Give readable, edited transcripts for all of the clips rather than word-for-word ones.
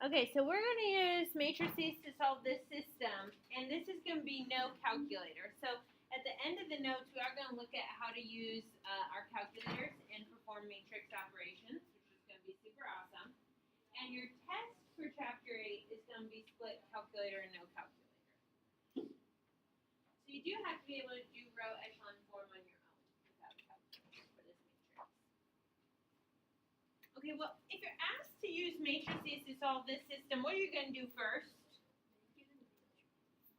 Okay, so we're going to use matrices to solve this system, and this is going to be no calculator. So at the end of the notes, we are going to look at how to use our calculators and perform matrix operations, which is going to be super awesome. And your test for Chapter 8 is going to be split calculator and no calculator. So you do have to be able to do row echelon form on your own without a calculator for this matrix. Okay, well, if you're asked to use matrices to solve this system, what are you going to do first?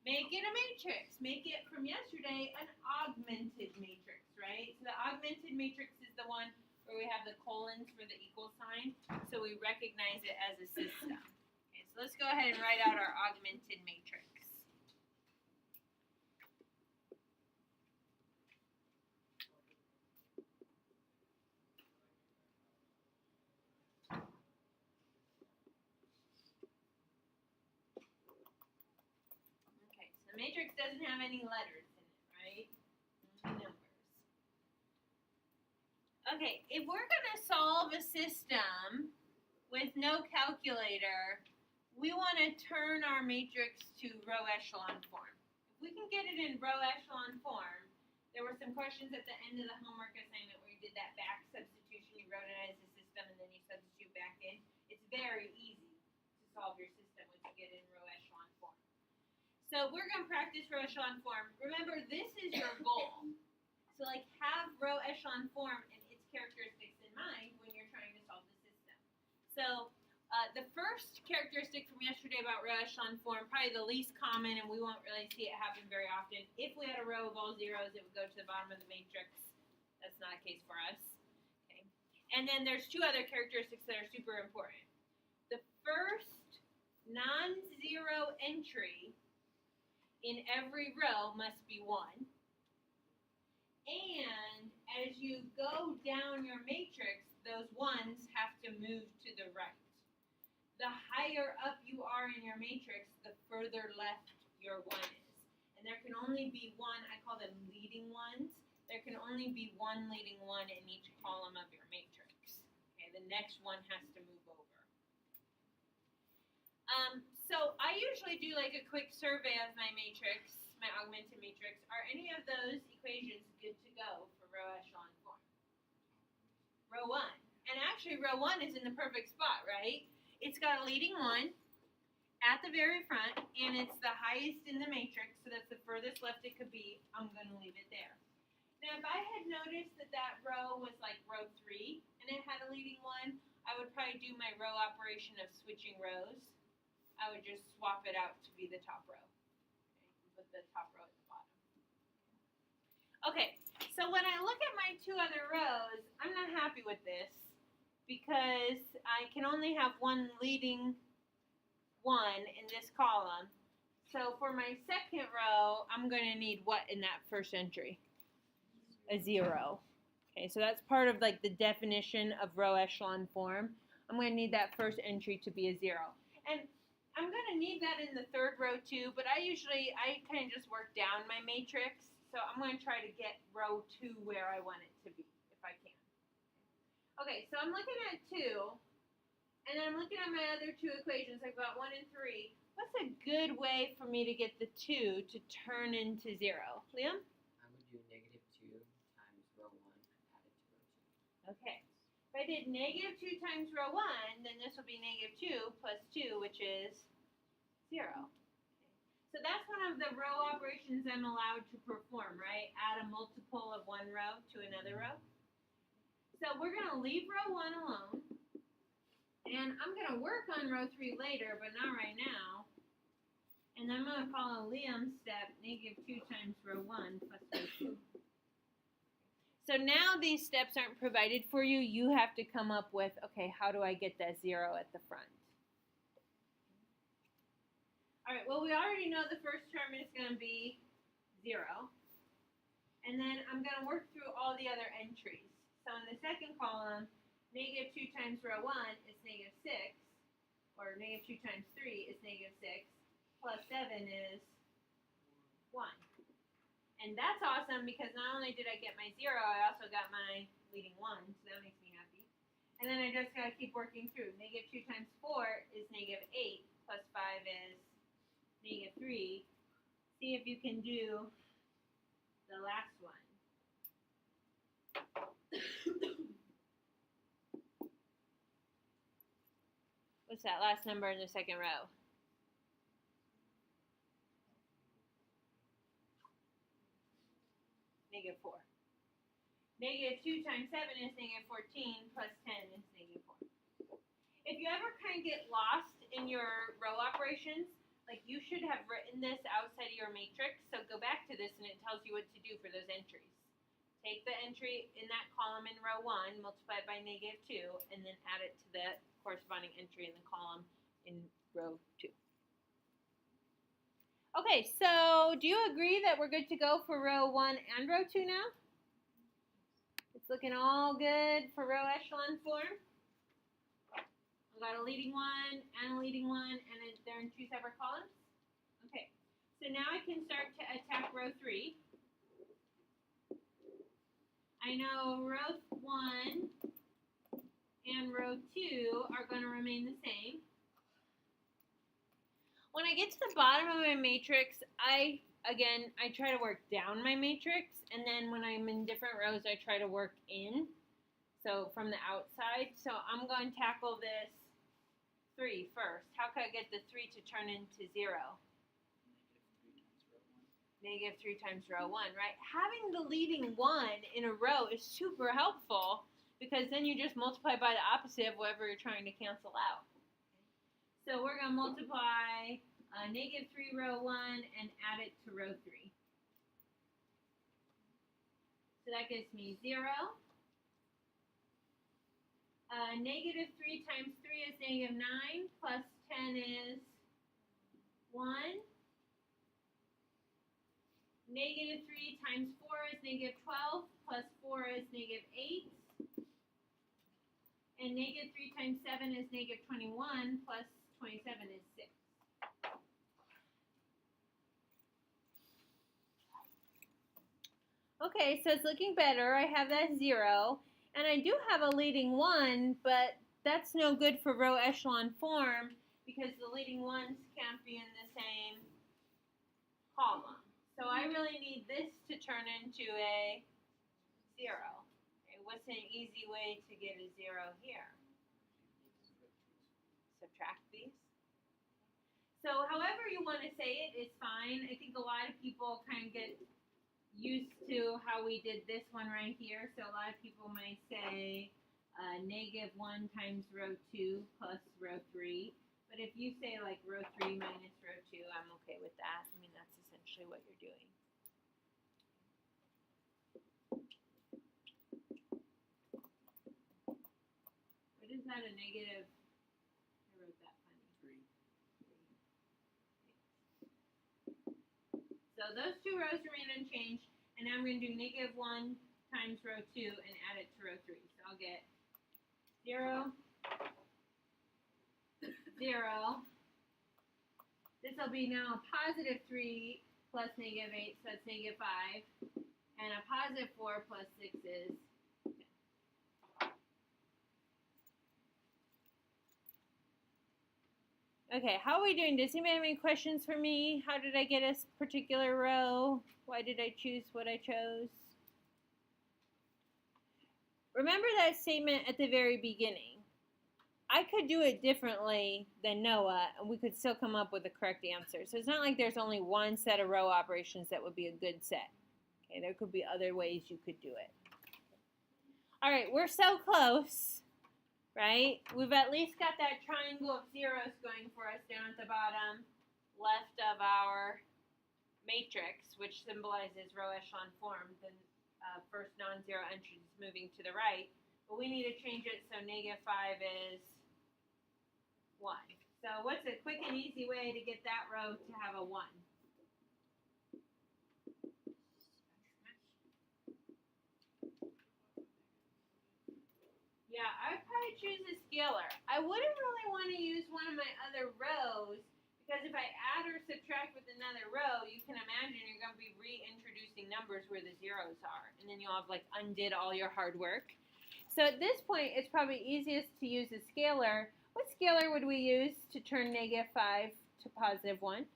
Make it a matrix. Make it, from yesterday, an augmented matrix, right? So the augmented matrix is the one where we have the colons for the equal sign, so we recognize it as a system. Okay, so let's go ahead and write out our augmented matrix. The matrix doesn't have any letters in it, right? Only numbers. Okay, if we're going to solve a system with no calculator, we want to turn our matrix to row echelon form. If we can get it in row echelon form, there were some questions at the end of the homework assignment where you did that back substitution. You wrote it as a system and then you substitute back in. It's very easy to solve your system once you get it in row echelon form. So we're going to practice row echelon form. Remember, this is your goal. So like have row echelon form and its characteristics in mind when you're trying to solve the system. So the first characteristic from yesterday about row echelon form, probably the least common, and we won't really see it happen very often. If we had a row of all zeros, it would go to the bottom of the matrix. That's not a case for us. Okay. And then there's two other characteristics that are super important. The first non-zero entry in every row must be 1. And as you go down your matrix, those ones have to move to the right. The higher up you are in your matrix, the further left your 1 is. And there can only be one, I call them leading ones. There can only be one leading 1 in each column of your matrix. Okay, the next one has to move over. So I usually do like a quick survey of my matrix, my augmented matrix. Are any of those equations good to go for row echelon form? Row 1. And actually row 1 is in the perfect spot, right? It's got a leading 1 at the very front, and it's the highest in the matrix, so that's the furthest left it could be. I'm going to leave it there. Now, if I had noticed that that row was like row 3, and it had a leading 1, I would probably do my row operation of switching rows. I would just swap it out to be the top row. Okay, put the top row at the bottom. Okay, so when I look at my 2 other rows, I'm not happy with this because I can only have one leading 1 in this column. So for my second row, I'm going to need what in that first entry? A 0. Okay, so that's part of like the definition of row echelon form. I'm going to need that first entry to be a 0. And I'm going to need that in the third row too, but I kind of just work down my matrix. So I'm going to try to get row 2 where I want it to be, if I can. Okay, so I'm looking at 2, and then I'm looking at my other 2 equations. I've got 1 and 3. What's a good way for me to get the 2 to turn into 0? Liam? I would do negative 2 times row 1 added to row 2. Okay. If I did negative 2 times row 1, then this will be negative 2 plus 2, which is 0. Okay. So that's one of the row operations I'm allowed to perform, right? Add a multiple of one row to another row. So we're going to leave row 1 alone. And I'm going to work on row 3 later, but not right now. And I'm going to follow Liam's step, negative 2 times row 1 plus row 2. So now these steps aren't provided for you. You have to come up with, okay, how do I get that 0 at the front? All right, well, we already know the first term is going to be 0. And then I'm going to work through all the other entries. So in the second column, negative 2 times row 1 is negative 6, or negative 2 times 3 is negative 6, plus 7 is 1. And that's awesome because not only did I get my 0, I also got my leading 1, so that makes me happy. And then I just got to keep working through. Negative 2 times 4 is negative 8, plus 5 is negative 3. See if you can do the last one. What's that last number in the second row? Negative 4. Negative 2 times 7 is negative 14, plus 10 is negative 4. If you ever kind of get lost in your row operations, like you should have written this outside of your matrix, so go back to this and it tells you what to do for those entries. Take the entry in that column in row 1, multiply it by negative 2, and then add it to the corresponding entry in the column in row 2. Okay, so do you agree that we're good to go for row 1 and row 2 now? It's looking all good for row echelon form. I've got a leading one and a leading one, and they're in 2 separate columns. Okay, so now I can start to attack row 3. I know row 1 and row 2 are going to remain the same. When I get to the bottom of my matrix, I try to work down my matrix, and then when I'm in different rows, I try to work in, so from the outside. So I'm going to tackle this 3 first. How can I get the 3 to turn into 0? Negative 3 times row 1, right? Having the leading 1 in a row is super helpful because then you just multiply by the opposite of whatever you're trying to cancel out. So we're going to multiply negative 3 row 1 and add it to row 3. So that gives me 0. Negative 3 times 3 is negative 9, plus 10 is 1. Negative 3 times 4 is negative 12, plus 4 is negative 8. And negative 3 times 7 is negative 21, plus 27 is 6. Okay, so it's looking better. I have that 0. And I do have a leading 1, but that's no good for row echelon form because the leading 1s can't be in the same column. So I really need this to turn into a 0. Okay, what's an easy way to get a 0 here? Subtract these. So however you want to say it is fine. I think a lot of people kind of get used to how we did this one right here. So a lot of people might say negative 1 times row 2 plus row 3. But if you say like row 3 minus row 2, I'm okay with that. I mean, that's essentially what you're doing. What is that, a negative? I wrote that funny. 3. So those 2 rows remain unchanged, and now I'm going to do negative 1 times row 2 and add it to row 3. So I'll get 0, 0. This will be now a positive 3 plus negative 8, so that's negative 5. And a positive 4 plus 6 is 10. Okay, how are we doing? Does anybody have any questions for me? How did I get a particular row? Why did I choose what I chose? Remember that statement at the very beginning. I could do it differently than Noah, and we could still come up with the correct answer. So it's not like there's only one set of row operations that would be a good set. Okay, there could be other ways you could do it. All right, we're so close, right? We've at least got that triangle of zeros going for us down at the bottom left of our matrix, which symbolizes row echelon form. The first non-zero entry is moving to the right. But we need to change it so negative 5 is 1. So what's a quick and easy way to get that row to have a 1? Yeah, I'd probably choose a scalar. I wouldn't really want to use one of my other rows because if I add or subtract with another row, you can imagine you're going to be reintroducing numbers where the zeros are. And then you'll have like undid all your hard work. So at this point, it's probably easiest to use a scalar. What scalar would we use to turn -5 to +1?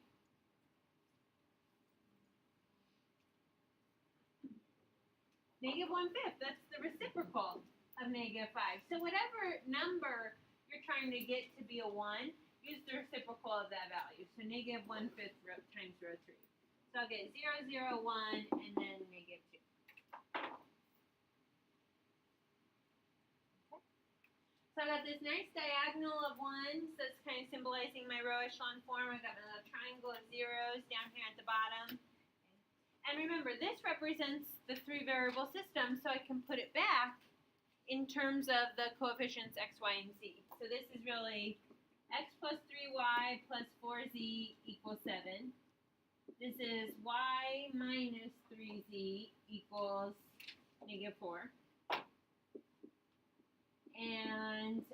-1/5. That's the reciprocal of -5. So whatever number you're trying to get to be a 1, use the reciprocal of that value. So -1/5 times row 3. So I'll get 0, 0, 1, and then -2. So I got this nice diagonal of 1s that's kind of symbolizing my row echelon form. I got my little triangle of zeros down here at the bottom. And remember, this represents the 3-variable system, so I can put it back in terms of the coefficients x, y, and z. So this is really x plus 3y plus 4z equals 7. This is y minus 3z equals -4. And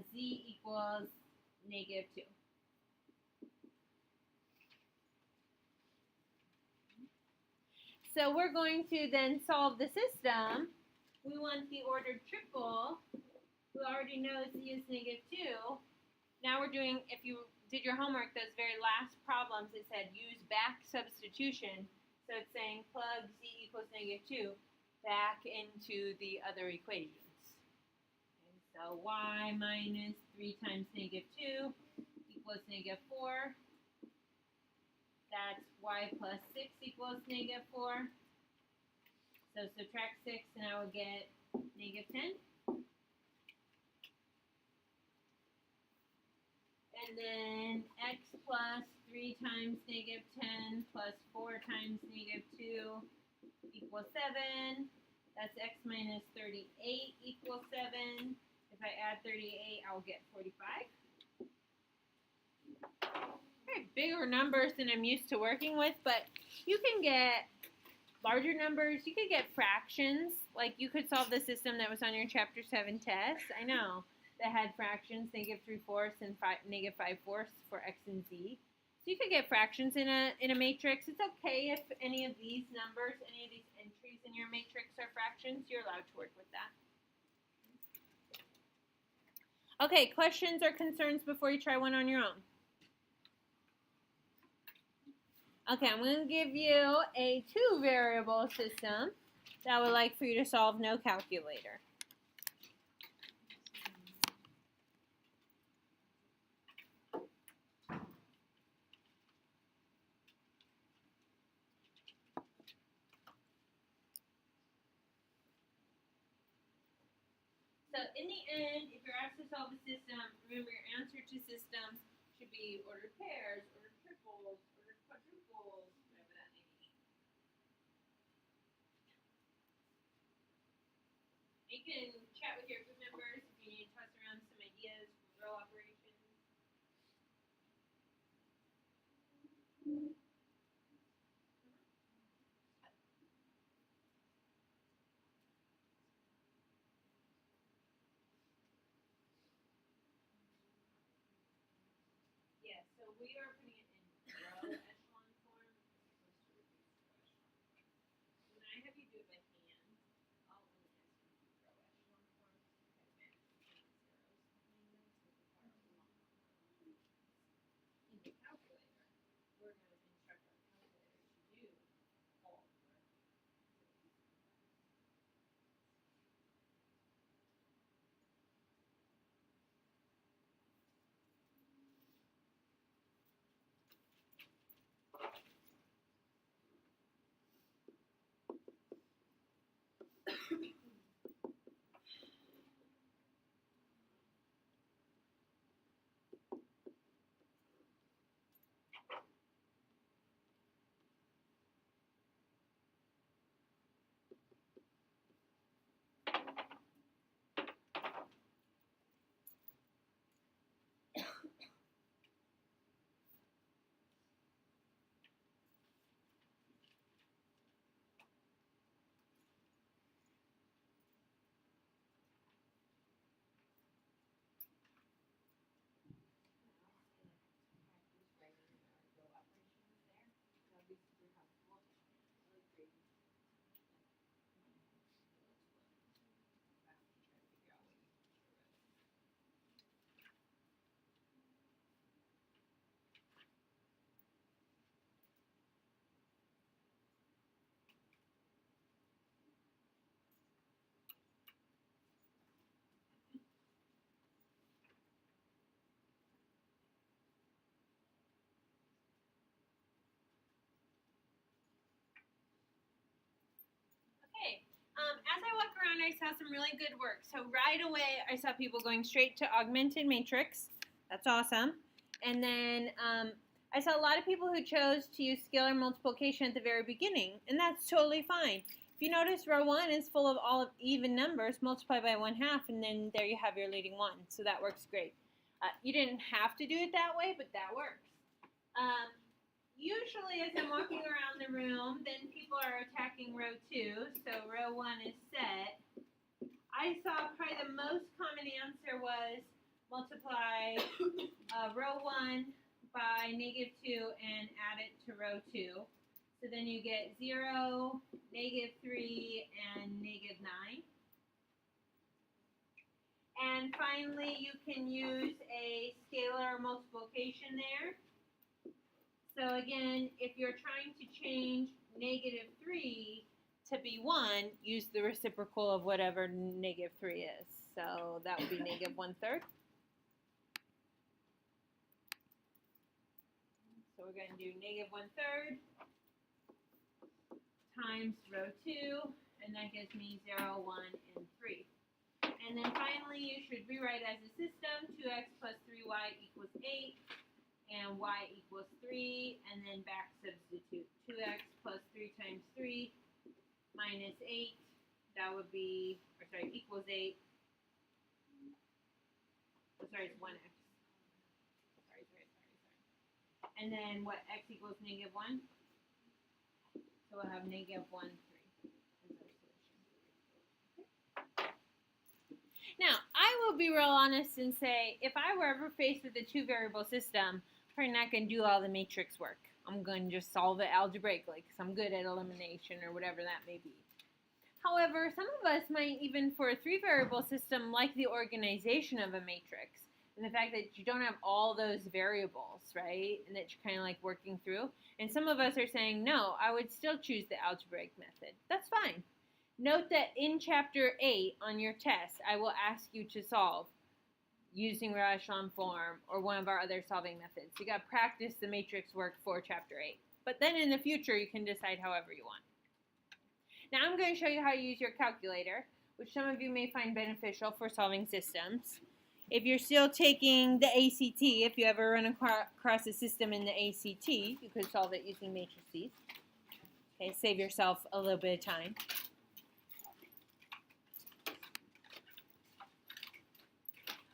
z equals -2. So we're going to then solve the system. We want the ordered triple. We already know z is -2. Now we're doing, if you did your homework, those very last problems, it said use back substitution. So it's saying plug z equals -2 back into the other equations. And so y minus 3 times -2 equals -4. That's y plus 6 equals -4. So subtract 6 and I will get -10. And then x plus 3 times -10 plus 4 times -2 equals 7. That's x minus 38 equals 7. If I add 38, I'll get 45. Very bigger numbers than I'm used to working with, but you can get larger numbers. You could get fractions. Like you could solve the system that was on your Chapter 7 test. I know. That had fractions, -3/4 and -5/4 for x and z. So you could get fractions in a matrix. It's okay if any of these numbers, any of these entries in your matrix are fractions. You're allowed to work with that. Okay, questions or concerns before you try one on your own? Okay, I'm going to give you a 2-variable system that I would like for you to solve, no calculator. So in the end, if you're asked to solve a system, remember your answer to systems should be ordered pairs, ordered triples, ordered quadruples, whatever that may be. You can chat with your group members if you need to toss around some ideas for row operations. Yeah, so we are putting it in row echelon form as opposed to reduced row echelon form. When I have you do it by hand, I'll only ask you to do row echelon form because match between zeros behind them, so it require a long number of operations. In the calculator, we're going to instruct our calculator to do all the work. one, I saw some really good work. So right away, I saw people going straight to augmented matrix. That's awesome. And then I saw a lot of people who chose to use scalar multiplication at the very beginning, and that's totally fine. If you notice, row 1 is full of all of even numbers multiplied by 1/2, and then there you have your leading 1. So that works great. You didn't have to do it that way, but that works. Usually, as I'm walking around the room, then people are attacking row 2. So row 1 is set. I saw probably the most common answer was multiply row 1 by -2 and add it to row 2. So then you get 0, -3, and -9. And finally, you can use a scalar multiplication there. So again, if you're trying to change -3 to be 1, use the reciprocal of whatever -3 is. So that would be -1/3. So we're going to do -1/3 times row 2, and that gives me 0, 1, and 3. And then finally, you should rewrite as a system, 2x plus 3y equals 8, and y equals 3, and then back substitute. 2x plus 3 times 3 minus 8, that would be, equals 8. Oh, sorry, it's 1x. Sorry. And then what, x equals -1? So we'll have -1, 3 as our solution. Now, I will be real honest and say, if I were ever faced with a two-variable system, I'm probably not going to do all the matrix work. I'm going to just solve it algebraically because I'm good at elimination or whatever that may be. However, some of us might, even for a three-variable system, like the organization of a matrix and the fact that you don't have all those variables, right, and that you're kind of like working through. And some of us are saying, no, I would still choose the algebraic method. That's fine. Note that in Chapter 8 on your test, I will ask you to solve using row echelon form or one of our other solving methods. You got to practice the matrix work for Chapter 8. But then in the future, you can decide however you want. Now I'm going to show you how to use your calculator, which some of you may find beneficial for solving systems. If you're still taking the ACT, if you ever run across a system in the ACT, you could solve it using matrices. Okay, save yourself a little bit of time.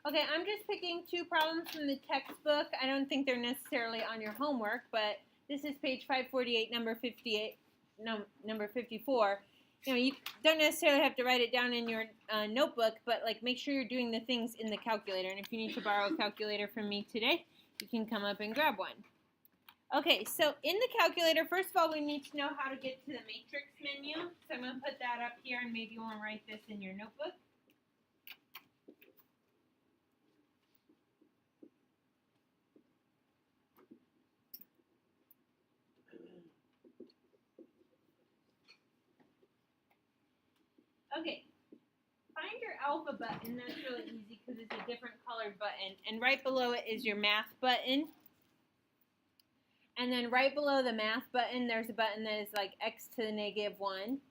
Okay, I'm just picking two problems from the textbook. I don't think they're necessarily on your homework, but this is page 548, number 58, number 54. You know, you don't necessarily have to write it down in your notebook, but like make sure you're doing the things in the calculator. And if you need to borrow a calculator from me today, you can come up and grab one. Okay, so in the calculator, first of all, we need to know how to get to the matrix menu. So I'm going to put that up here, and maybe you want to write this in your notebook. Okay, find your alpha button. That's really easy because it's a different colored button. And right below it is your math button. And then right below the math button, there's a button that is like x to the -1.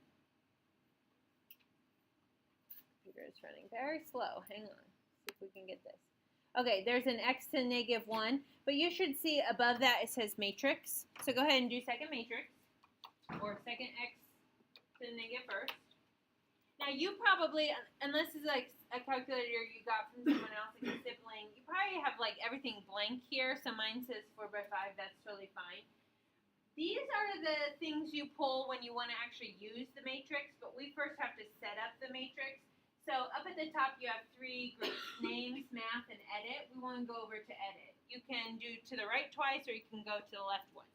Computer is running very slow. Hang on. See if we can get this. Okay, there's an x to the -1. But you should see above that it says matrix. So go ahead and do second matrix. Or second x to the -1st. Now you probably, unless it's like a calculator you got from someone else, like a sibling, you probably have like everything blank here. So mine says 4/5. That's totally fine. These are the things you pull when you want to actually use the matrix, but we first have to set up the matrix. So up at the top you have three groups: names, math, and edit. We want to go over to edit. You can do to the right twice, or you can go to the left once.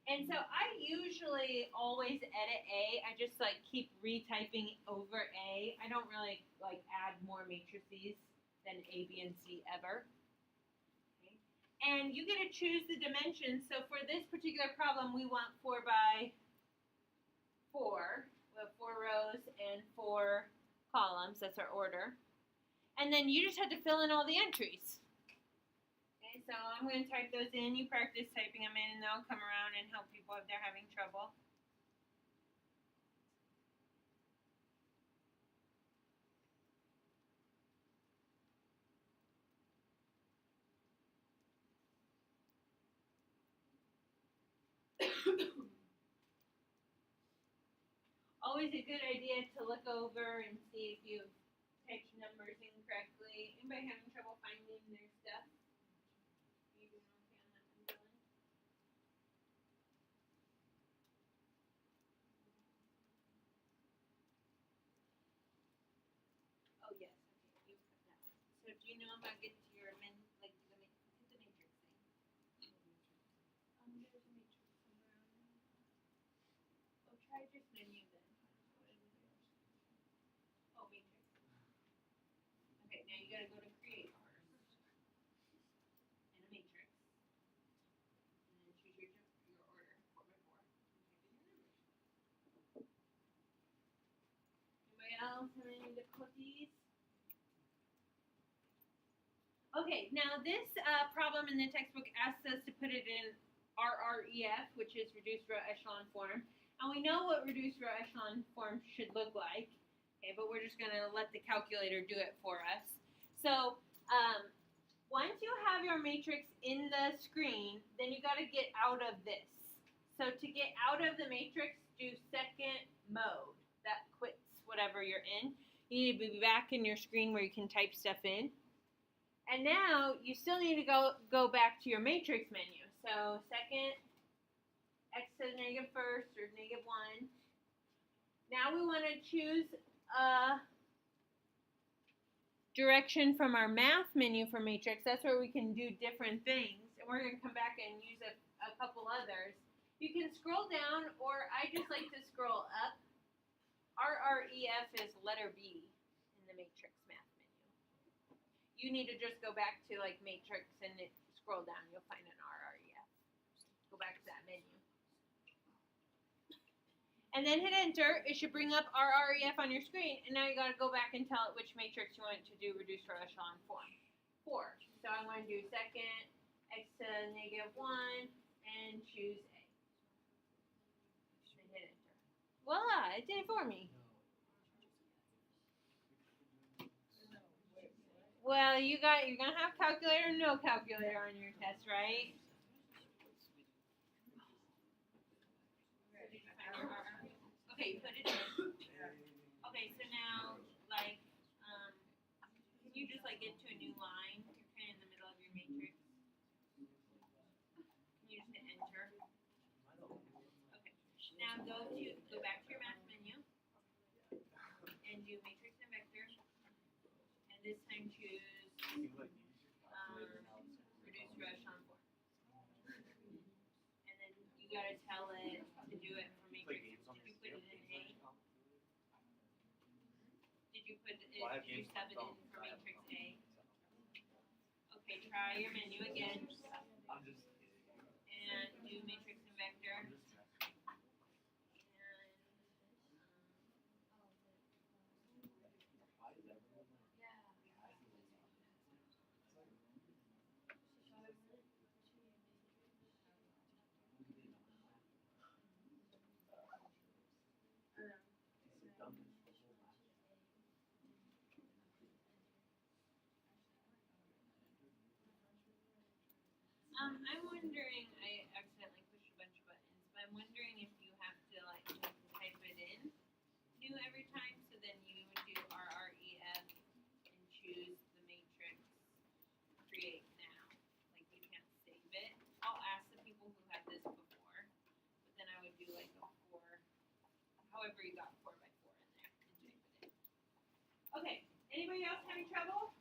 And so I usually always edit A. I just like keep retyping over A. I don't really like add more matrices than A, B, and C ever. Okay. And you get to choose the dimensions. So for this particular problem, we want 4x4. We have 4 rows and 4 columns. That's our order. And then you just have to fill in all the entries. So I'm going to type those in. You practice typing them in, and they'll come around and help people if they're having trouble. always a good idea to look over and see if you've typed numbers incorrectly. Anybody having trouble finding their stuff? You doing okay on that one, Dylan? Oh yes, okay, you put that one. So do you know how to get to your like the matrix thing? There's a matrix somewhere on there. Oh, try just menu then. Oh, matrix. Okay, now you gotta go to create first. And a matrix. And then choose your order, 4x4. Anybody else have any difficulties? Okay, now this problem in the textbook asks us to put it in RREF, which is reduced row echelon form. And we know what reduced row echelon form should look like. Okay, but we're just going to let the calculator do it for us. So once you have your matrix in the screen, then you got to get out of this. So to get out of the matrix, do second mode. That quits whatever you're in. You need to be back in your screen where you can type stuff in. And now you still need to go back to your matrix menu. So second, x to the negative first, or negative 1. Now we want to choose a direction from our math menu for matrix. That's where we can do different things. And we're going to come back and use a couple others. You can scroll down, or I just like to scroll up. RREF is letter B in the matrix math menu. You need to just go back to like matrix and scroll down. You'll find an RREF. Go back to that menu. And then hit enter. It should bring up RREF on your screen. And now you got to go back and tell it which matrix you want it to do reduced row echelon form. 4. So I'm going to do second, x to the negative 1, and choose A. And hit enter. Voila, it did it for me. Well, you're gonna have calculator, no calculator on your test, right? Okay, put it in. Okay, so now, like, can you just like get to a new line? You're kind of in the middle of your matrix. Can you just hit enter? Okay. Now go back to your math menu and do matrix and vector. And this time choose reduce row echelon form. And then you gotta tell it to do it for matrix. Did you put it in A? Did you put it? Did you sub it in for matrix A? Okay, try your menu again. And do matrix and vector. I'm wondering, I accidentally pushed a bunch of buttons, but I'm wondering if you have to like type it in new every time, so then you would do RREF and choose the matrix create now. Like you can't save it. I'll ask the people who had this before, but then I would do like a 4, however you got 4x4 in there and type it in. Okay, anybody else having trouble?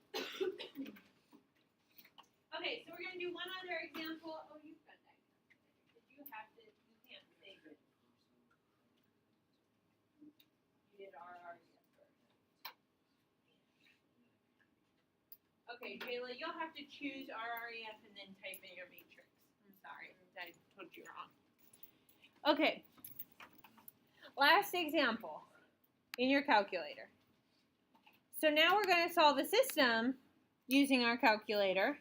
Okay, so we're going to do one other example. Oh, you've got that. You can't save it. You did RREF first. Okay, Jayla, you'll have to choose RREF and then type in your matrix. I'm sorry, I told you wrong. Okay, last example in your calculator. So now we're going to solve a system using our calculator,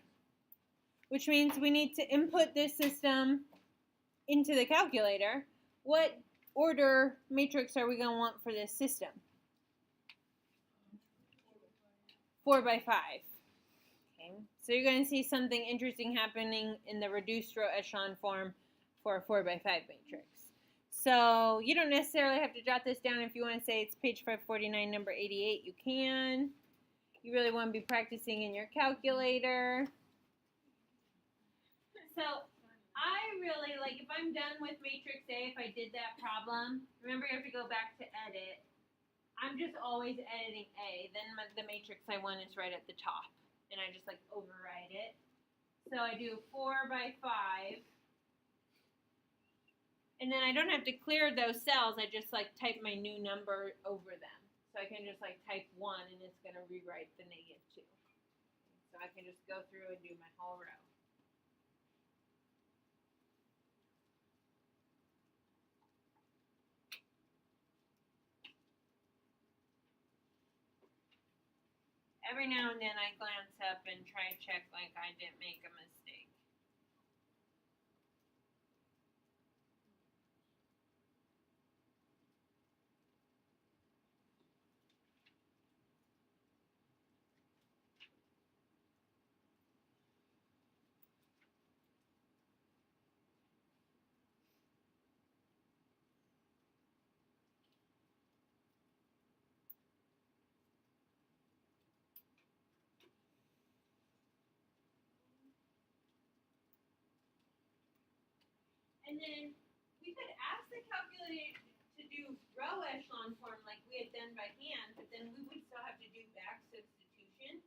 which means we need to input this system into the calculator. What order matrix are we going to want for this system? 4x5. Okay. So you're going to see something interesting happening in the reduced row echelon form for a 4x5 matrix. So you don't necessarily have to jot this down. If you want to say it's page 549, number 88, you can. You really want to be practicing in your calculator. So I really, like, if I'm done with matrix A, if I did that problem, remember you have to go back to edit. I'm just always editing A. Then the matrix I want is right at the top. And I just, like, override it. So I do 4 by 5. And then I don't have to clear those cells. I just, like, type my new number over them. So I can just, like, type 1 and it's going to rewrite the -2. So I can just go through and do my whole row. Every now and then I glance up and try to check like I didn't make a mistake. And then we could ask the calculator to do row echelon form like we had done by hand, but then we would still have to do back substitution.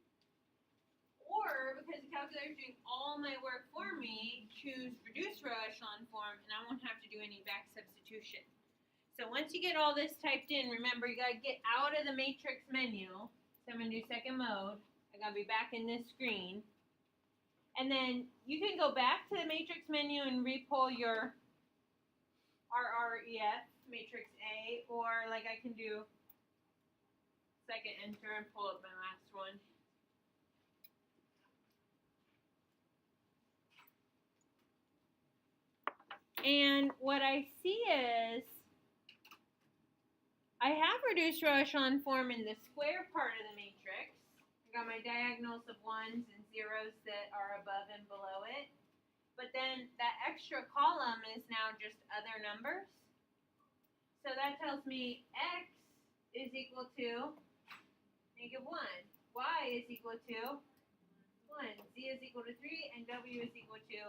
Or, because the calculator is doing all my work for me, choose reduce row echelon form, and I won't have to do any back substitution. So once you get all this typed in, remember you got to get out of the matrix menu. So I'm going to do second mode. I got to be back in this screen. And then you can go back to the matrix menu and re-pull your RREF, matrix A, or like I can do second enter and pull up my last one. And what I see is I have reduced row echelon form in the square part of the matrix. I got my diagonals of 1s and 0s that are above and below it. But then that extra column is now just other numbers. So that tells me x is equal to -1. Y is equal to 1. Z is equal to 3. And W is equal to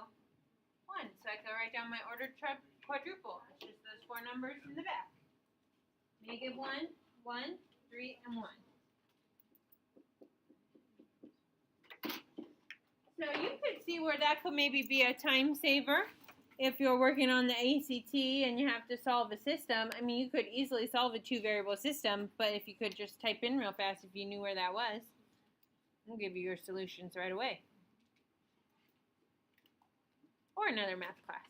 1. So I can write down my ordered quadruple. It's just those 4 numbers in the back. -1, 1, 3, and 1. So you could see where that could maybe be a time saver if you're working on the ACT and you have to solve a system. I mean, you could easily solve a 2-variable system, but if you could just type in real fast if you knew where that was, it'll give you your solutions right away. Or another math class.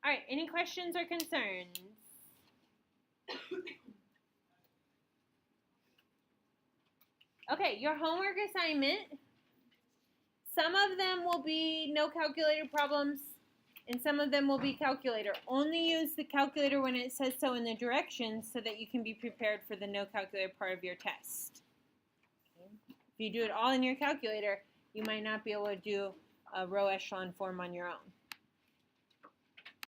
All right, any questions or concerns? Okay, your homework assignment, some of them will be no calculator problems, and some of them will be calculator. Only use the calculator when it says so in the directions so that you can be prepared for the no calculator part of your test. Okay. If you do it all in your calculator, you might not be able to do a row echelon form on your own.